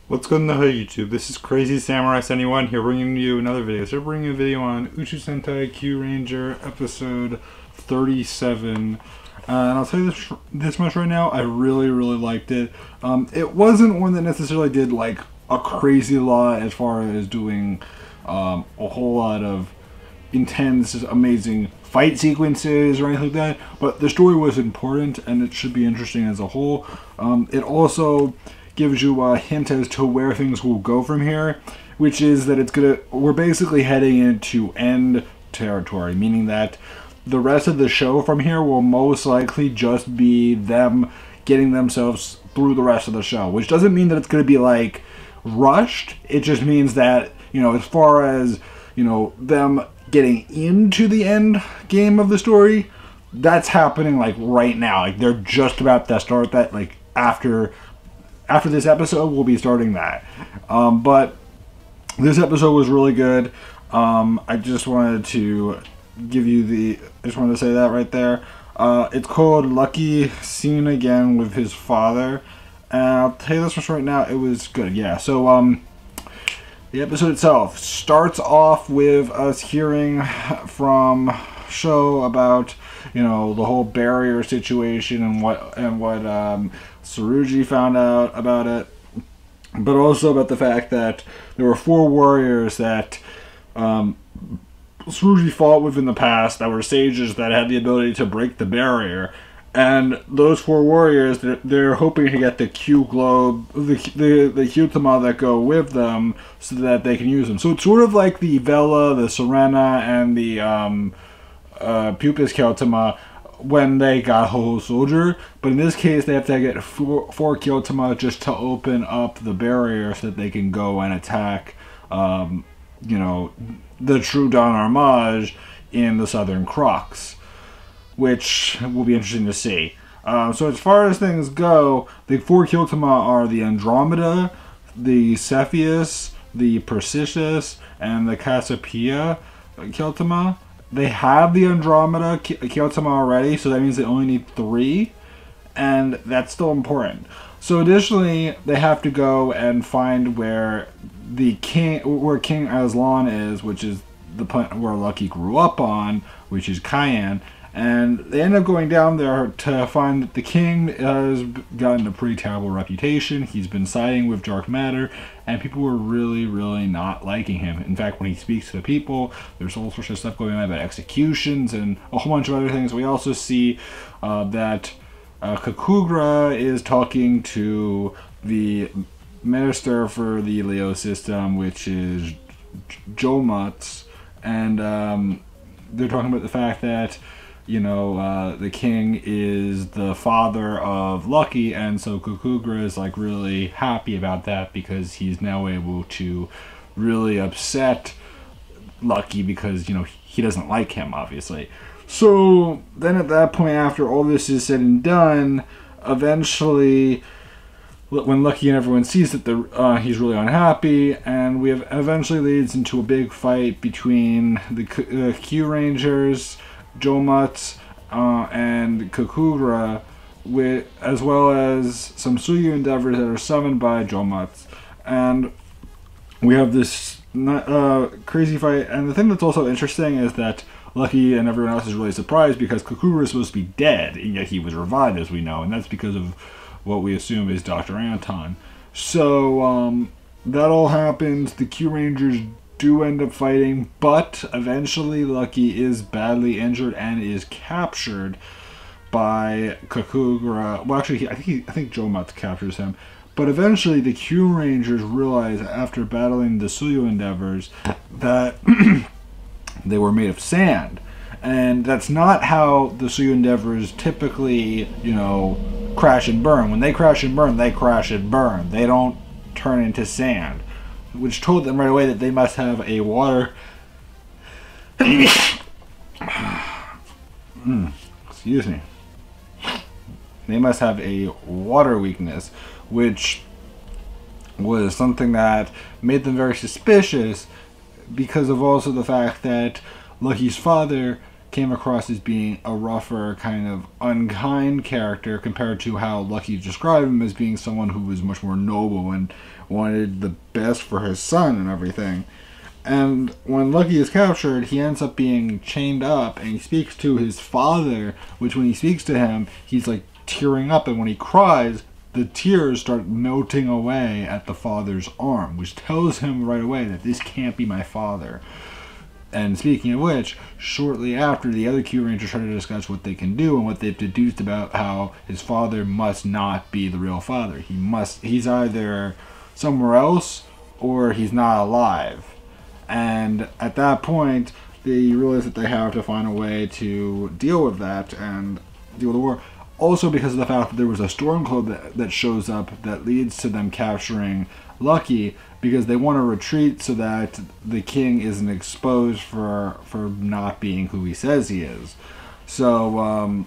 What's going on the hood, YouTube? This is Crazy Samurai 71 here, bringing you another video. So we're bringing a video on Uchuu Sentai Kyuranger episode 37. And I'll tell you this much right now, I really liked it. It wasn't one that necessarily did like a crazy lot as far as doing a whole lot of intense, amazing fight sequences or anything like that, but the story was important and it should be interesting as a whole. It also gives you a hint as to where things will go from here, which is that we're basically heading into end territory, meaning that the rest of the show from here will most likely just be them getting themselves through the rest of the show, which doesn't mean that it's going to be like rushed. It just means that, you know, as far as, you know, them getting into the end game of the story, that's happening like right now. Like they're just about to start that, like after this episode we'll be starting that. But this episode was really good. I just wanted to say that right there. It's called Lucky Seen Again with His Father, and I'll tell you this much right now, it was good. Yeah, so the episode itself starts off with us hearing from Sho about, you know, the whole barrier situation and what Tsurugi found out about it, but also about the fact that there were 4 warriors that Tsurugi fought with in the past that were sages that had the ability to break the barrier. And those 4 warriors, they're hoping to get the Q globe, the Kyutama that go with them, so that they can use them. So it's sort of like the Vela, the Serena, and the Pupus Kyutama when they got Ho Soldier. But in this case, they have to get 4 Kyutama just to open up the barrier so that they can go and attack, you know, the True Dawn Armage in the Southern Crocs, which will be interesting to see. So as far as things go, the 4 Kyutama are the Andromeda, the Cepheus, the Perseus, and the Cassiopeia Kyutama. They have the Andromeda Kyutama already, so that means they only need 3, and that's still important. So additionally, they have to go and find where King Aslan is, which is the planet where Lucky grew up on, which is Cayenne. And they end up going down there to find that the king has gotten a pretty terrible reputation. He's been siding with dark matter, and people were really not liking him. In fact, when he speaks to the people, there's all sorts of stuff going on about executions and a whole bunch of other things. We also see that Kakugra is talking to the minister for the Leo system, which is Jomutz, and they're talking about the fact that, you know, the king is the father of Lucky, and so Kakugra is like really happy about that because he's now able to really upset Lucky because, you know, he doesn't like him, obviously. So then at that point, after all this is said and done, eventually, when Lucky and everyone sees that he's really unhappy, and eventually leads into a big fight between the Kyurangers, Jomutz, and Kakugra, as well as some Suyu endeavors that are summoned by Jomutz. And we have this crazy fight, and the thing that's also interesting is that Lucky and everyone else is really surprised because Kakugra is supposed to be dead, and yet he was revived, as we know, and that's because of what we assume is Dr. Anton. So that all happens. The Kyurangers do end up fighting, but eventually Lucky is badly injured and is captured by Kakugra. Well, actually, I think Jomutz captures him. But eventually the Kyurangers realize, after battling the Suyu endeavors, that they were made of sand. And that's not how the Suyu endeavors typically, you know, crash and burn. When they crash and burn, they crash and burn. They don't turn into sand, which told them right away that they must have a water excuse me. They must have a water weakness, which was something that made them very suspicious because of also the fact that Lucky's father came across as being a rougher, kind of unkind character compared to how Lucky described him as being someone who was much more noble and wanted the best for his son and everything. And when Lucky is captured, he ends up being chained up, and he speaks to his father, which when he speaks to him, he's like tearing up, and when he cries, the tears start melting away at the father's arm, which tells him right away that this can't be my father. And speaking of which, shortly after, the other Kyurangers try to discuss what they can do and what they've deduced about how his father must not be the real father. He's either somewhere else or he's not alive. And at that point, they realize that they have to find a way to deal with that and deal with the war. Also because of the fact that there was a storm cloud that shows up that leads to them capturing Lucky, because they want to retreat so that the king isn't exposed for not being who he says he is. So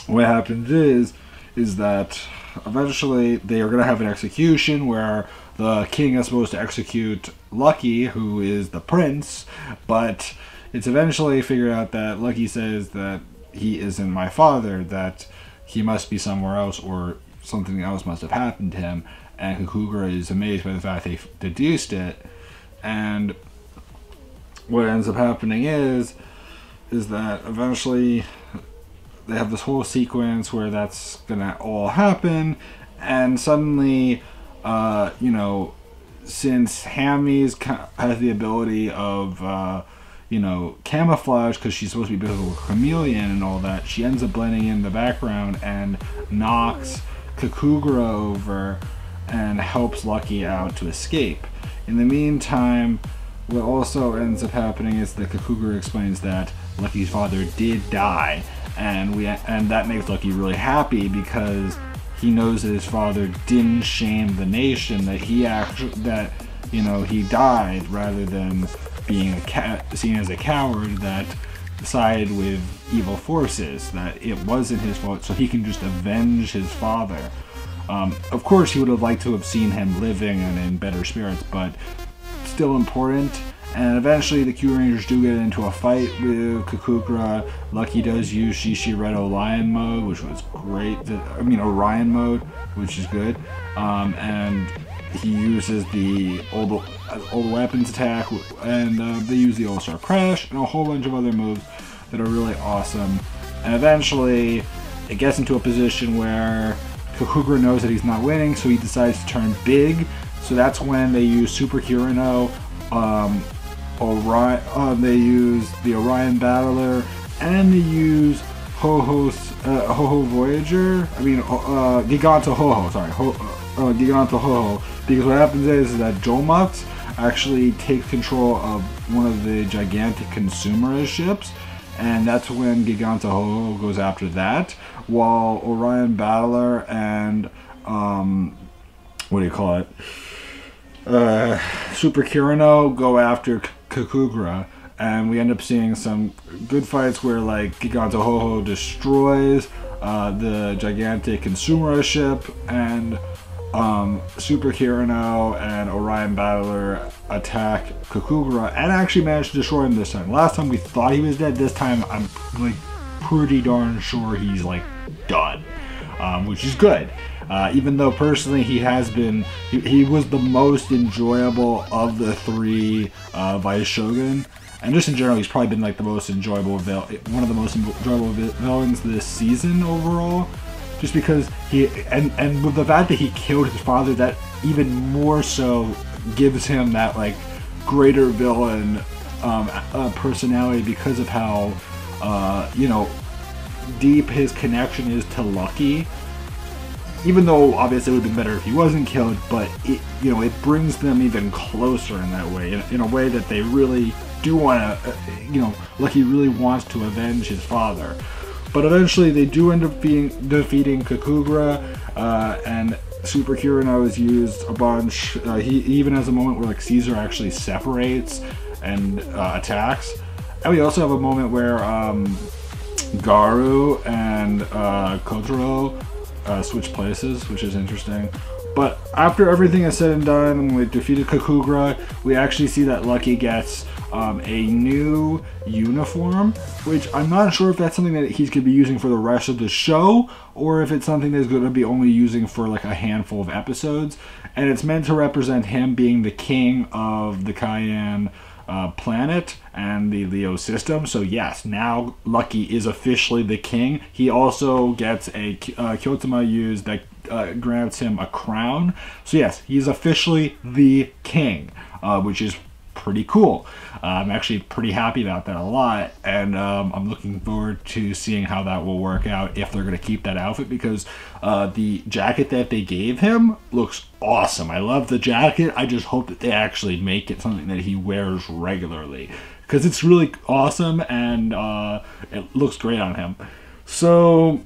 what happens is that eventually they are going to have an execution where the king is supposed to execute Lucky, who is the prince, but it's eventually figured out that Lucky says that he isn't my father, that he must be somewhere else, or something else must have happened to him. And Kakugura is amazed by the fact they deduced it. And what ends up happening is that eventually they have this whole sequence where that's gonna all happen, and suddenly, since Hammy's has the ability of, camouflage, because she's supposed to be a bit of a chameleon and all that, she ends up blending in the background and knocks Kakugura over and helps Lucky out to escape. In the meantime, what also ends up happening is that Kakugura explains that Lucky's father did die, and that makes Lucky really happy because he knows that his father didn't shame the nation, that he died rather than being seen as a coward that sided with evil forces, that it wasn't his fault, so he can just avenge his father. Of course, he would have liked to have seen him living and in better spirits, but still important. And eventually, the Kyurangers do get into a fight with Kakugura. Lucky does use Shishiredo Lion mode, which was great. Orion mode, which is good. And he uses the old weapons attack, and they use the All-Star Crash, and a whole bunch of other moves that are really awesome. And eventually, it gets into a position where Kakugura knows that he's not winning, so he decides to turn big. So that's when they use Super Kirino, they use the Orion Battler, and they use Ho-Ho Voyager. Giganto Ho-Ho. Giganto Ho-Ho. Because what happens is that Jomux actually takes control of one of the gigantic consumerist ships, and that's when Giganto Ho-Ho goes after that, while Orion Battler and Super Kirino go after Kakugura, and we end up seeing some good fights where like Giganto Ho-Ho destroys the gigantic consumerist ship, and Super Kirino and Orion Battler attack Kakugura and actually manage to destroy him this time. Last time we thought he was dead. This time I'm like pretty darn sure he's like done, which is good. Even though personally he was the most enjoyable of the three Vice Shogun, and just in general he's probably been like the most enjoyable one of the most enjoyable villains this season overall. Just because and with the fact that he killed his father, that even more so gives him that like greater villain personality, because of how deep his connection is to Lucky. Even though obviously it would have been better if he wasn't killed, but it brings them even closer in that way, in a way that they really do want to, Lucky really wants to avenge his father. But eventually they do end up defeating Kakugura, and Super Kirino is used a bunch. He even has a moment where like Caesar actually separates and attacks. And we also have a moment where Garu and Kotaro switch places, which is interesting. But after everything is said and done, and we defeated Kakugura, we actually see that Lucky gets a new uniform, which I'm not sure if that's something that he's going to be using for the rest of the show, or if it's something that's going to be only using for like a handful of episodes. And it's meant to represent him being the king of the Cayenne planet and the Leo system. So yes, now Lucky is officially the king. He also gets a Kyotama used that grants him a crown. So yes, he's officially the king, which is pretty cool. I'm actually pretty happy about that a lot, and I'm looking forward to seeing how that will work out, if they're going to keep that outfit, because the jacket that they gave him looks awesome. I love the jacket. I just hope that they actually make it something that he wears regularly, because it's really awesome, and it looks great on him. So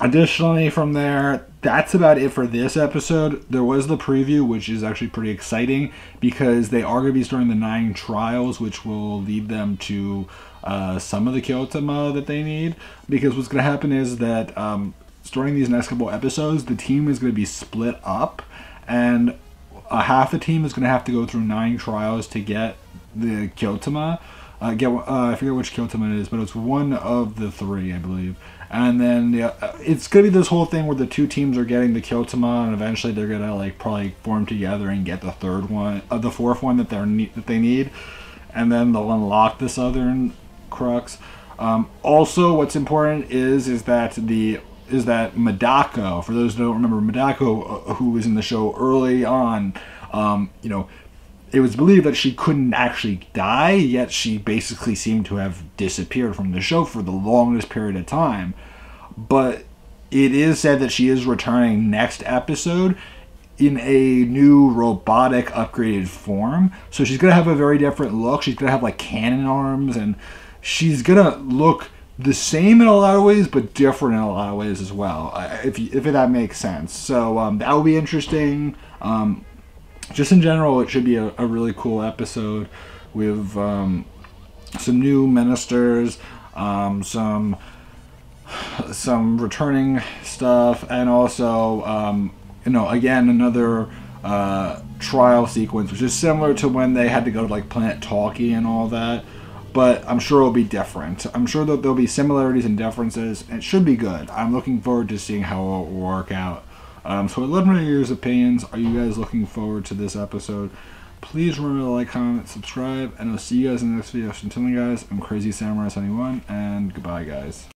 additionally from there, that's about it for this episode. There was the preview, which is actually pretty exciting, because they are going to be starting the 9 trials, which will lead them to some of the Kyotama that they need. Because what's going to happen is that starting these next couple episodes, the team is going to be split up, and half the team is going to have to go through 9 trials to get the Kyotama. I forget which Kyotama it is, but it's one of the 3, I believe. And then it's gonna be this whole thing where the 2 teams are getting the Kyotama, and eventually they're gonna like probably form together and get the 4th one that they need, and then they'll unlock the Southern Crux. Also, what's important is that Madako, for those who don't remember, Madako, who was in the show early on, you know, it was believed that she couldn't actually die, yet she basically seemed to have disappeared from the show for the longest period of time. But it is said that she is returning next episode in a new robotic upgraded form. So she's going to have a very different look. She's going to have like cannon arms, and she's going to look the same in a lot of ways, but different in a lot of ways as well, if that makes sense. So that will be interesting. Just in general, it should be a really cool episode with some new ministers, some returning stuff, and also, you know, again, another trial sequence, which is similar to when they had to go to like Planet Talkie and all that. But I'm sure it'll be different. I'm sure that there'll be similarities and differences. It should be good. I'm looking forward to seeing how it will work out. So I'd love to hear your opinions. Are you guys looking forward to this episode? Please remember to like, comment, subscribe, and I'll see you guys in the next video. Until then, guys, I'm Crazy Samurai 71, and goodbye, guys.